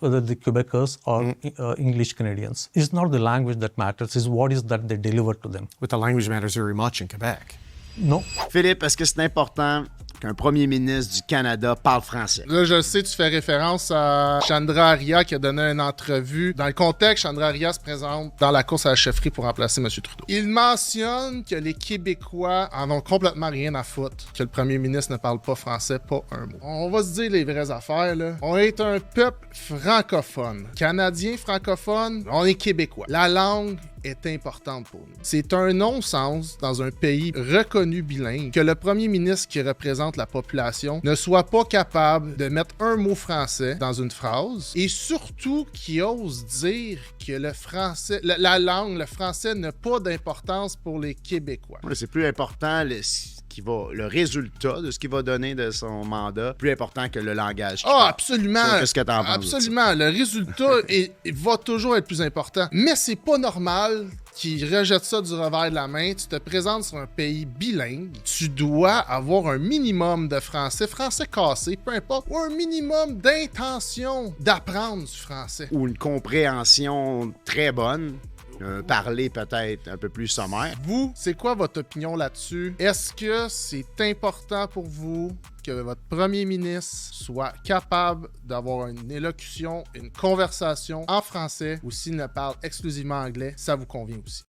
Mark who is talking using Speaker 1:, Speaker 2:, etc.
Speaker 1: whether the Quebecers or English Canadians. It's not the language that matters, it's what is that they deliver to them.
Speaker 2: But the language matters very much in Quebec.
Speaker 1: No.
Speaker 3: Philippe, est-ce que c'est important qu'un premier ministre du Canada parle français?
Speaker 4: Là, je sais, tu fais référence à Chandra Arya qui a donné une entrevue. Dans le contexte, Chandra Arya se présente dans la course à la chefferie pour remplacer M. Trudeau. Il mentionne que les Québécois en ont complètement rien à foutre, que le premier ministre ne parle pas français, pas un mot. On va se dire les vraies affaires, là. On est un peuple francophone. Canadien francophone, on est Québécois. La langue est importante pour nous. C'est un non-sens dans un pays reconnu bilingue que le premier ministre qui représente la population ne soit pas capable de mettre un mot français dans une phrase et surtout qui ose dire que le français, la langue, le français n'a pas d'importance pour les Québécois.
Speaker 3: Ouais, c'est plus important le résultat de ce qu'il va donner de son mandat, plus important que le langage.
Speaker 4: Ah, absolument!
Speaker 3: Qu'est-ce que t'en penses?
Speaker 4: Absolument. Le résultat va toujours être plus important. Mais c'est pas normal qu'ils rejettent ça du revers de la main. Tu te présentes sur un pays bilingue. Tu dois avoir un minimum de français cassé, peu importe, ou un minimum d'intention d'apprendre du français.
Speaker 3: Ou une compréhension très bonne. Parler peut-être un peu plus sommaire.
Speaker 4: Vous, c'est quoi votre opinion là-dessus? Est-ce que c'est important pour vous que votre premier ministre soit capable d'avoir une élocution, une conversation en français, ou s'il ne parle exclusivement anglais, ça vous convient aussi?